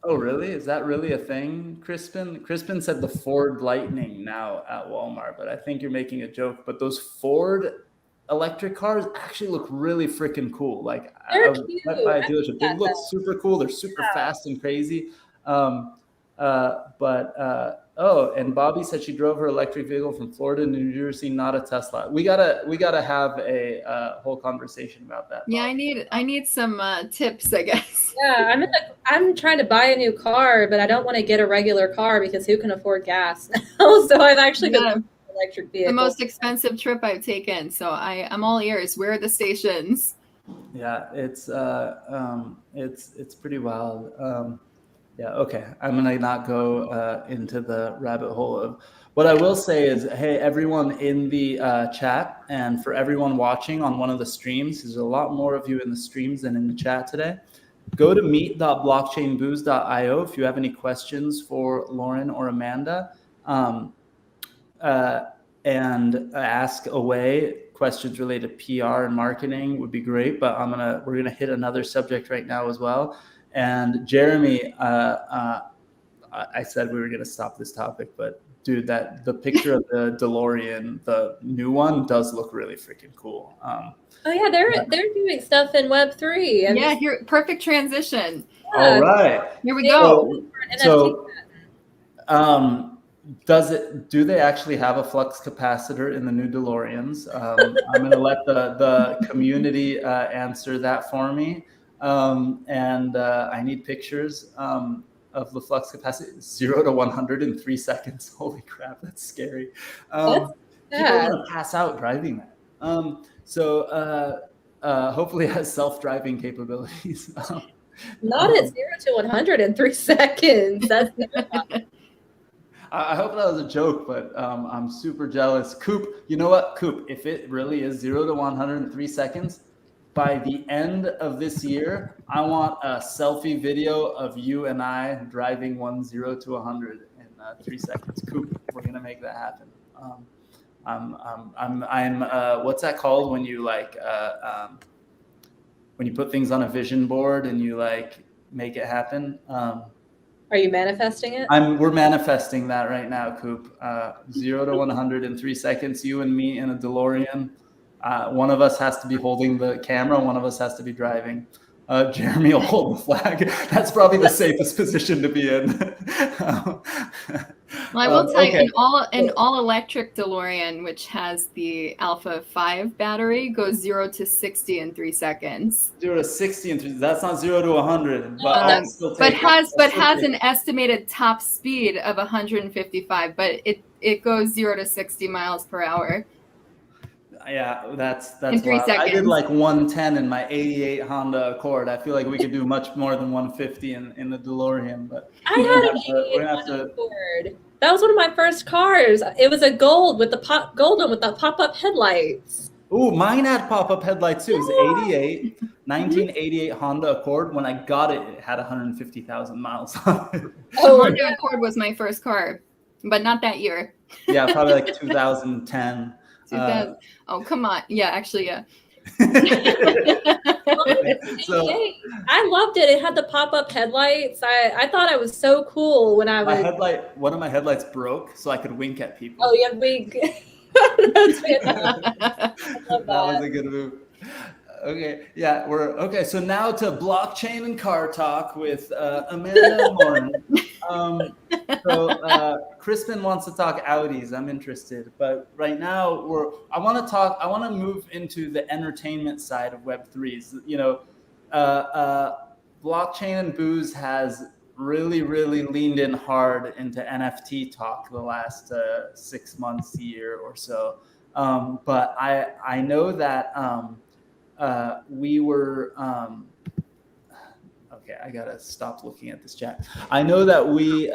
Oh, really? Is that really a thing, Crispin? Crispin said the Ford Lightning now at Walmart, but I think you're making a joke. But those Ford electric cars actually look really freaking cool. Like, I went by a dealership. They look super cool. They're super fast and crazy. And Bobby said she drove her electric vehicle from Florida to New Jersey, not a Tesla. We gotta have a whole conversation about that.
Yeah, I need some tips, I guess.
Yeah, I'm trying to buy a new car, but I don't want to get a regular car because who can afford gas? So I've actually been electric vehicle.
The most expensive trip I've taken. So I'm all ears. Where are the stations?
Yeah, it's pretty wild. Yeah, okay. I'm gonna not go into the rabbit hole of. What I will say is, hey, everyone in the chat, and for everyone watching on one of the streams, there's a lot more of you in the streams than in the chat today. Go to meet.blockchainbooze.io if you have any questions for Lauren or Amanda, and ask away. Questions related to PR and marketing would be great, but we're gonna hit another subject right now as well. And Jeremy, I said we were going to stop this topic, but dude, the picture of the DeLorean, the new one, does look really freaking cool.
Oh yeah, they're doing stuff in Web3.
Yeah, here, perfect transition.
Yeah.
All right,
here we go.
Do they actually have a flux capacitor in the new DeLoreans? I'm going to let the community answer that for me. And I need pictures of the flux capacity, 0 to 100 in 3 seconds. Holy crap, that's scary. People are gonna pass out driving that. Hopefully it has self-driving capabilities.
Not at 0 to 100 in 3 seconds. That's
I hope that was a joke, but I'm super jealous. Coop, you know what, Coop? If it really is 0 to 100 in 3 seconds, by the end of this year, I want a selfie video of you and I driving 0 to 100 in 3 seconds. Coop, we're gonna make that happen. I'm what's that called when you when you put things on a vision board and you make it happen?
Are you manifesting it?
We're manifesting that right now, Coop. 0 to 100 in 3 seconds. You and me in a DeLorean. One of us has to be holding the camera. One of us has to be driving. Jeremy will hold the flag. That's probably the safest position to be in.
Well, I will tell you, an all electric DeLorean, which has the Alpha 5 battery, goes 0 to 60 in 3 seconds.
0 to 60 in 3. That's not 0 to 100.
But has an estimated top speed of 155. But it goes 0 to 60 miles per hour.
Yeah, that's
In 3
wild. I did
seconds.
like 110 in my 88 Honda Accord. I feel like we could do much more than 150 in the DeLorean, but
I had an
we're
88
gonna have
Honda
to.
Accord. That was one of my first cars. It was a gold with the golden with the pop-up headlights.
Ooh, mine had pop-up headlights too. It was
Yeah.
88, 1988 Honda Accord. When I got it, it had 150,000 miles on it.
Oh,
Honda
yeah.
Accord was my first car, but not that year.
Yeah, probably like 2010.
2000. Oh, come on. Yeah, actually, yeah.
So
I loved it. It had the pop-up headlights. I thought I was so cool when I was.
one of my headlights broke, so I could wink at people.
Oh yeah, that's fantastic. I love
That was a good move. Okay, yeah, okay. So now to blockchain and car talk with Amanda and Lauren. Crispin wants to talk Audis. I'm interested, but right now I want to move into the entertainment side of Web3s. You know, blockchain and booze has really leaned in hard into NFT talk the last 6 months, year or so. But I know that we were okay. I gotta stop looking at this chat. I know that we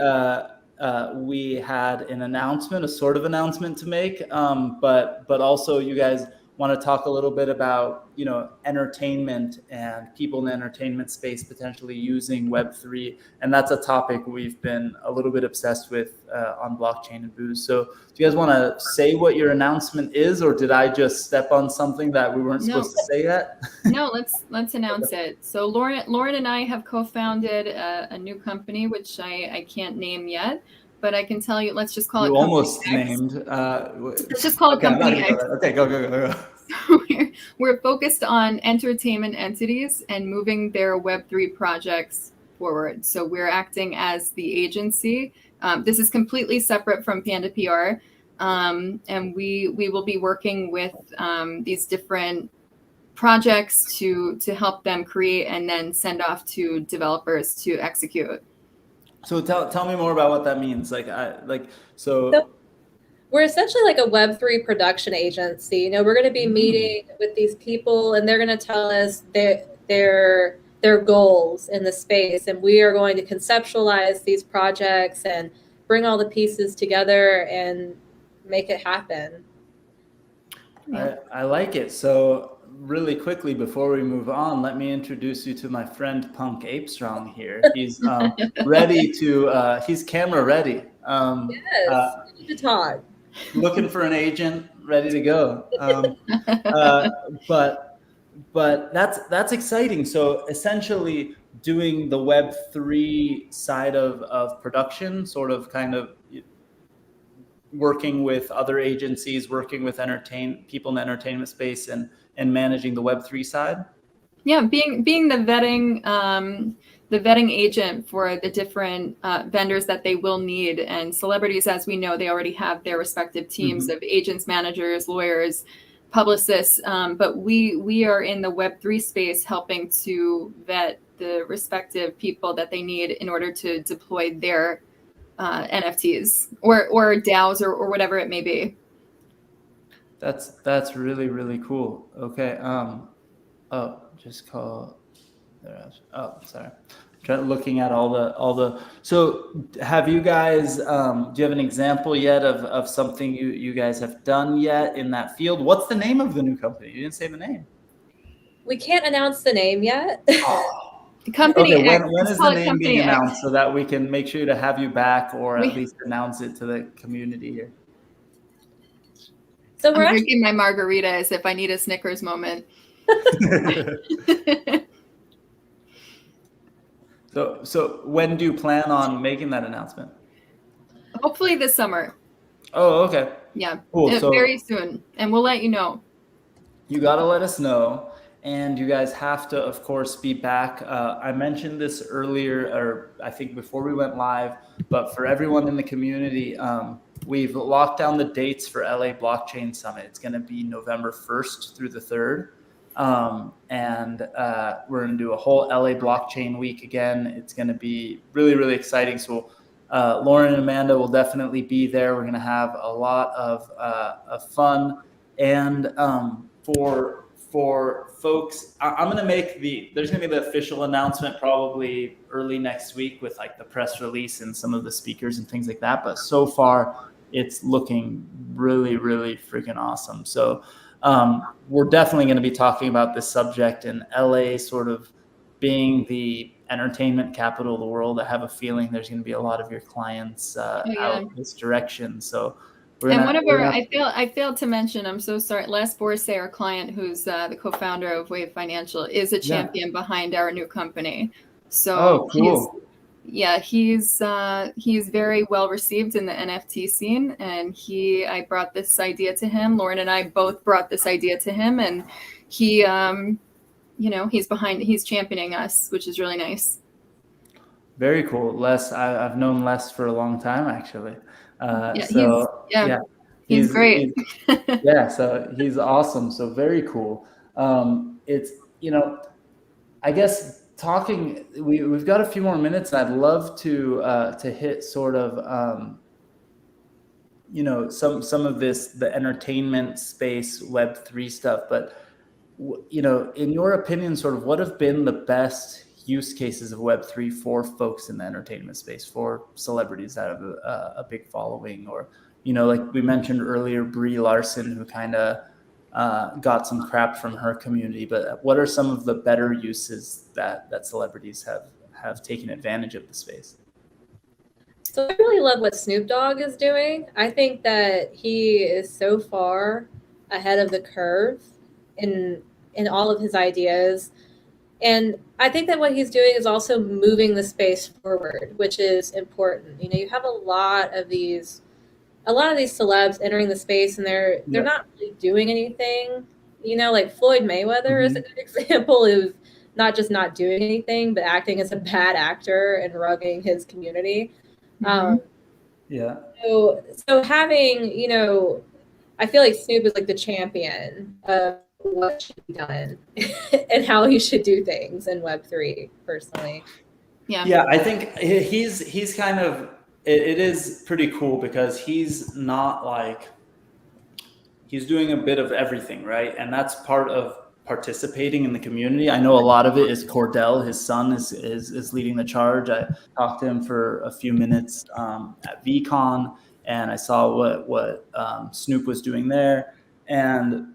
had an announcement, a sort of announcement to make, but also you guys want to talk a little bit about, you know, entertainment and people in the entertainment space potentially using Web3. And that's a topic we've been a little bit obsessed with on blockchain and booze. So do you guys want to say what your announcement is, or did I just step on something that we weren't supposed to say yet?
No, let's announce it. So Lauren and I have co-founded a new company, which I can't name yet, but I can tell you, let's just call it Company
almost
X.
named.
Let's just call it Company X.
Okay, go.
We're focused on entertainment entities and moving their Web3 projects forward. So we're acting as the agency. This is completely separate from Panda PR. And we will be working with these different projects to help them create and then send off to developers to execute.
So tell me more about what that means. So
we're essentially like a Web3 production agency. You know, we're going to be meeting with these people, and they're going to tell us their goals in the space, and we are going to conceptualize these projects and bring all the pieces together and make it happen.
Yeah.
I like it. So really quickly before we move on, let me introduce you to my friend Punk Ape Strong here. He's ready to. He's camera ready.
Yes, ready to talk.
Looking for an agent, ready to go. But that's exciting. So essentially, doing the Web3 side of production, sort of kind of working with other agencies, working with people in the entertainment space, and managing the Web3 side.
Yeah, being the vetting agent for the different vendors that they will need, and celebrities, as we know, they already have their respective teams of agents, managers, lawyers, publicists. But we are in the Web3 space, helping to vet the respective people that they need in order to deploy their NFTs or DAOs or whatever it may be.
That's really cool. Okay. Just call. Oh, sorry. Looking at all the. So, have you guys? Do you have an example yet of something you guys have done yet in that field? What's the name of the new company? You didn't say the name.
We can't announce the name yet.
Company
okay,
X.
when is the name being
X.
announced so that we can make sure to have you back, or at least announce it to the community here?
So
I'm drinking my margarita as if I need a Snickers moment.
So when do you plan on making that announcement?
Hopefully this summer.
Oh, okay.
Yeah,
cool. So
very soon, and we'll let you know.
You got to let us know, and you guys have to, of course, be back. I mentioned this earlier, or I think before we went live, but for everyone in the community, we've locked down the dates for LA Blockchain Summit. It's going to be November 1st through the 3rd. And we're going to do a whole LA Blockchain week again. It's going to be really exciting. So Lauren and Amanda will definitely be there. We're going to have a lot of fun. And for folks, I'm going to make there's going to be the official announcement probably early next week with like the press release and some of the speakers and things like that. But so far, it's looking really, really freaking awesome. So we're definitely going to be talking about this subject, in LA sort of being the entertainment capital of the world. I have a feeling there's going to be a lot of your clients out this direction. So
I failed to mention, I'm so sorry, Les Borsay, our client, who's the co-founder of Wave Financial, is a champion behind our new company. So
cool.
he's very well received in the NFT scene, and I brought this idea to him. Lauren and I both brought this idea to him, and he he's championing us, which is really nice.
Very cool. Les, I've known Les for a long time, actually.
He's great.
So he's awesome. So very cool. It's, I guess talking, we've got a few more minutes, and I'd love to hit sort of, some of this, the entertainment space, Web3 stuff. But, in your opinion, sort of what have been the best use cases of Web3 for folks in the entertainment space, for celebrities that have a big following, or, like we mentioned earlier, Brie Larson, who kind of got some crap from her community. But what are some of the better uses that celebrities have taken advantage of the space?
So I really love what Snoop Dogg is doing. I think that he is so far ahead of the curve in all of his ideas. And I think that what he's doing is also moving the space forward, which is important. You have a lot of these celebs entering the space, and they're not really doing anything. Like Floyd Mayweather is a good example of not just not doing anything, but acting as a bad actor and rugging his community. So having, I feel like Snoop is like the champion of what should be done and how he should do things in Web3, personally.
I think he's kind of, it is pretty cool, because he's not like, he's doing a bit of everything, right? And that's part of participating in the community. I know a lot of it is Cordell, his son, is leading the charge. I talked to him for a few minutes at VCon, and I saw what Snoop was doing there. And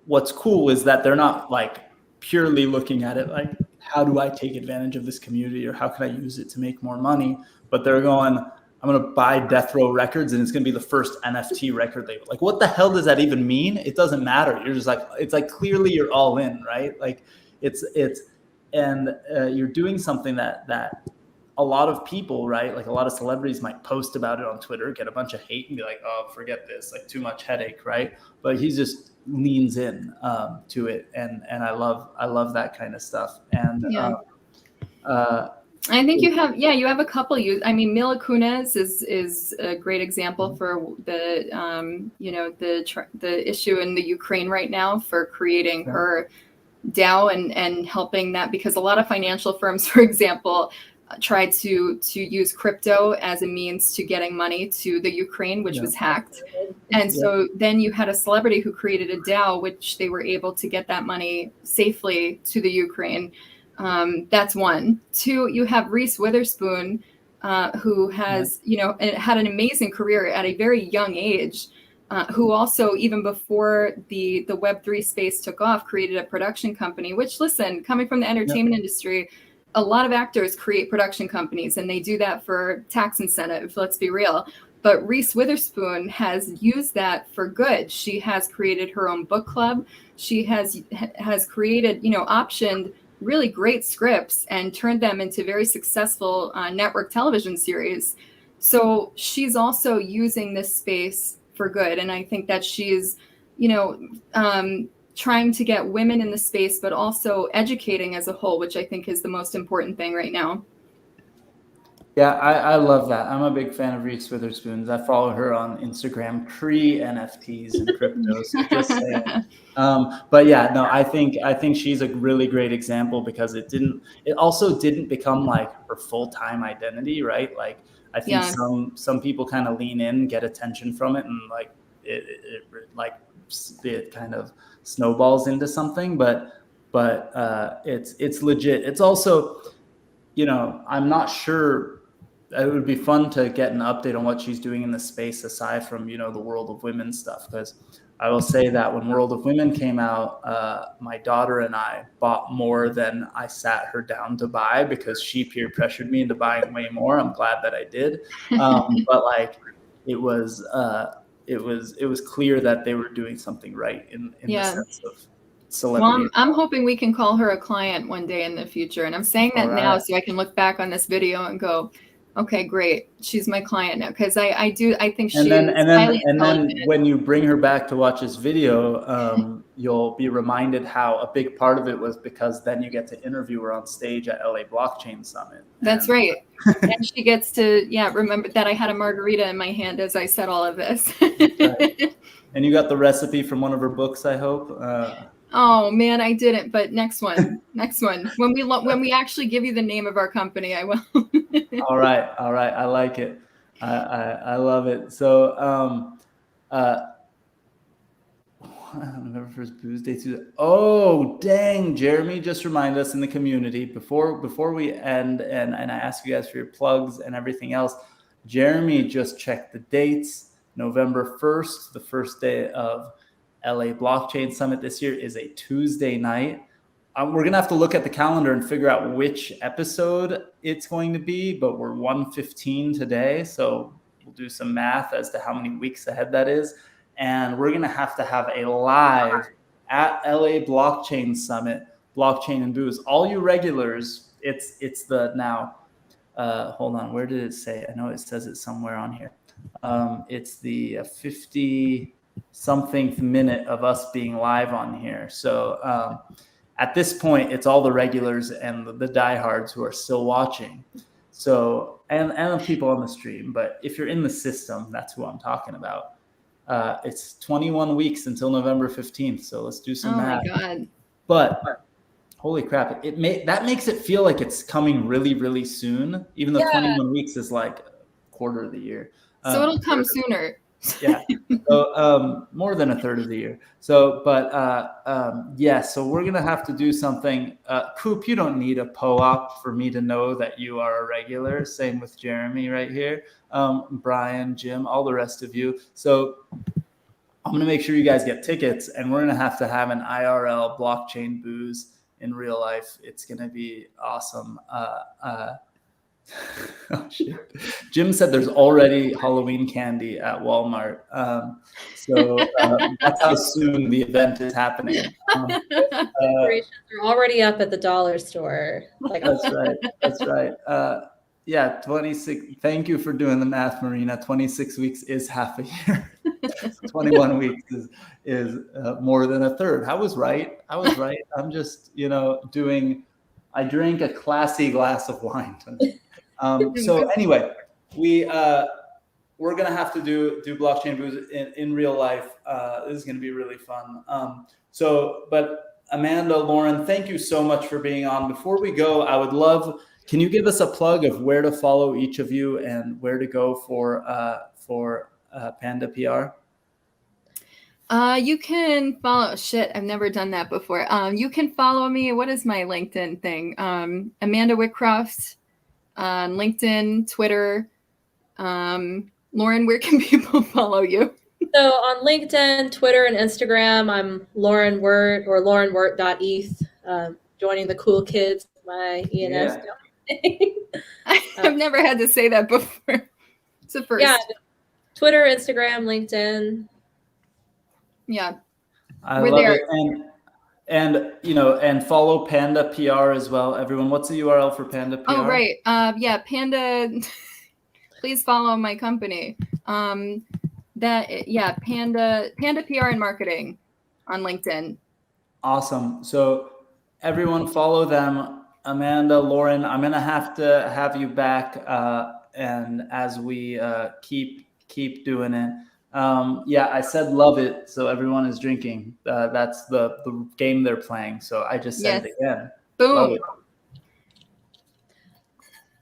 what's cool is that they're not like purely looking at it like, how do I take advantage of this community, or how can I use it to make more money? But they're going, I'm going to buy Death Row Records, and it's going to be the first NFT record label. Like, what the hell does that even mean? It doesn't matter. You're just like, it's like, clearly you're all in, right? Like you're doing something that a lot of people, right? Like a lot of celebrities might post about it on Twitter, get a bunch of hate and be like, oh, forget this, like too much headache, right? But he just leans in to it. And I love that kind of stuff. And
I think you have a couple. Mila Kunis is a great example for the issue in the Ukraine right now, for creating her DAO and helping that, because a lot of financial firms, for example, tried to use crypto as a means to getting money to the Ukraine, which was hacked. And so then you had a celebrity who created a DAO, which they were able to get that money safely to the Ukraine. That's one. Two, you have Reese Witherspoon, who has, had an amazing career at a very young age, who also, even before the Web3 space took off, created a production company, which, listen, coming from the entertainment industry, a lot of actors create production companies, and they do that for tax incentive, let's be real. But Reese Witherspoon has used that for good. She has created her own book club. She has created, optioned really great scripts and turned them into very successful network television series. So she's also using this space for good. And I think that she's, trying to get women in the space, but also educating as a whole, which I think is the most important thing right now.
Yeah, I love that. I'm a big fan of Reese Witherspoon. I follow her on Instagram, pre-NFTs and cryptos. Just saying. But yeah, no, I think she's a really great example, because it also didn't become like her full-time identity, right? Like I think some people kind of lean in, get attention from it, and like it kind of snowballs into something, but it's legit. It's also, I'm not sure. It would be fun to get an update on what she's doing in the space aside from, the World of Women stuff. Because I will say that when World of Women came out, my daughter and I bought more than I sat her down to buy because she peer pressured me into buying way more. I'm glad that I did. But like, it was clear that they were doing something right in the sense of celebrity.
Well, I'm hoping we can call her a client one day in the future. And I'm saying that now so I can look back on this video and go, okay, great. She's my client now. Because I think she's highly intelligent.
And then when you bring her back to watch this video, you'll be reminded how a big part of it was because then you get to interview her on stage at LA Blockchain Summit.
That's right. And she gets to, remember that I had a margarita in my hand as I said all of this.
Right. And you got the recipe from one of her books, I hope.
Oh man, I didn't. But next one. When we actually give you the name of our company, I will.
All right. I like it. I love it. So, November 1st, Booze Day Tuesday. Oh, dang! Jeremy just reminded us in the community before we end, and I ask you guys for your plugs and everything else. Jeremy just checked the dates. November 1st, the first day of LA Blockchain Summit this year, is a Tuesday night. We're going to have to look at the calendar and figure out which episode it's going to be, but we're 1:15 today, so we'll do some math as to how many weeks ahead that is. And we're going to have a live at LA Blockchain Summit, Blockchain and Booze. All you regulars, it's the now, hold on, where did it say? I know it says it somewhere on here. It's the 50-something minute of us being live on here. So at this point, it's all the regulars and the diehards who are still watching. So, and the people on the stream. But if you're in the system, that's who I'm talking about. It's 21 weeks until November 15th. So let's do some math.
Oh my God.
But holy crap, that makes it feel like it's coming really, really soon, even though 21 weeks is like a quarter of the year.
So it'll come sooner.
Yeah. So more than a third of the year. So, but so we're gonna have to do something. Coop, you don't need a POAP for me to know that you are a regular. Same with Jeremy right here. Brian, Jim, all the rest of you. So I'm gonna make sure you guys get tickets, and we're gonna have an IRL blockchain booze in real life. It's gonna be awesome. Oh shit! Jim said there's already Halloween candy at Walmart, so that's how soon the event is happening.
Decorations are already up at the dollar store.
That's right. 26. Thank you for doing the math, Marina. 26 weeks is half a year. 21 weeks is more than a third. I was right. I'm just I drank a classy glass of wine tonight. So anyway, we're gonna have to do blockchain booze in real life. This is gonna be really fun. But Amanda, Lauren, thank you so much for being on. Before we go, I would love, can you give us a plug of where to follow each of you and where to go for Panda PR?
You can follow, I've never done that before. You can follow me. What is my LinkedIn thing? Amanda Whitcroft on LinkedIn, Twitter. Lauren, where can people follow you?
So on LinkedIn, Twitter, and Instagram, I'm Lauren Wirt or laurenwirt.eth, joining the cool kids, my ENS.
I've never had to say that before. It's a first.
Yeah, Twitter, Instagram, LinkedIn.
Yeah,
we're love there. It. And follow Panda PR as well. Everyone, what's the URL for Panda PR?
Oh, right. Panda. Please follow my company. Panda PR and Marketing on LinkedIn.
Awesome. So everyone follow them. Amanda, Lauren, I'm gonna have to have you back, and as we keep doing it. I said love it, so everyone is drinking. That's the game they're playing. So I just said it again.
Boom.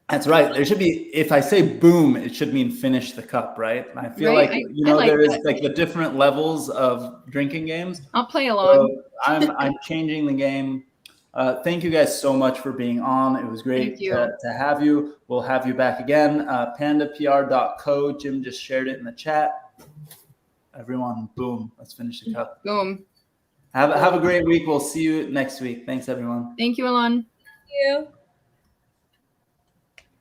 That's right. There should be, if I say boom, it should mean finish the cup, right? I feel
Right,
like,
I like
there is
that.
like the different levels of drinking games.
I'll play along.
So I'm changing the game. Thank you guys so much for being on. It was great
Thank you.
to have you. We'll have you back again. Pandapr.co. Jim just shared it in the chat. Everyone, boom. Let's finish the cup.
Boom.
Have a great week. We'll see you next week. Thanks, everyone.
Thank you, Alon.
Thank you.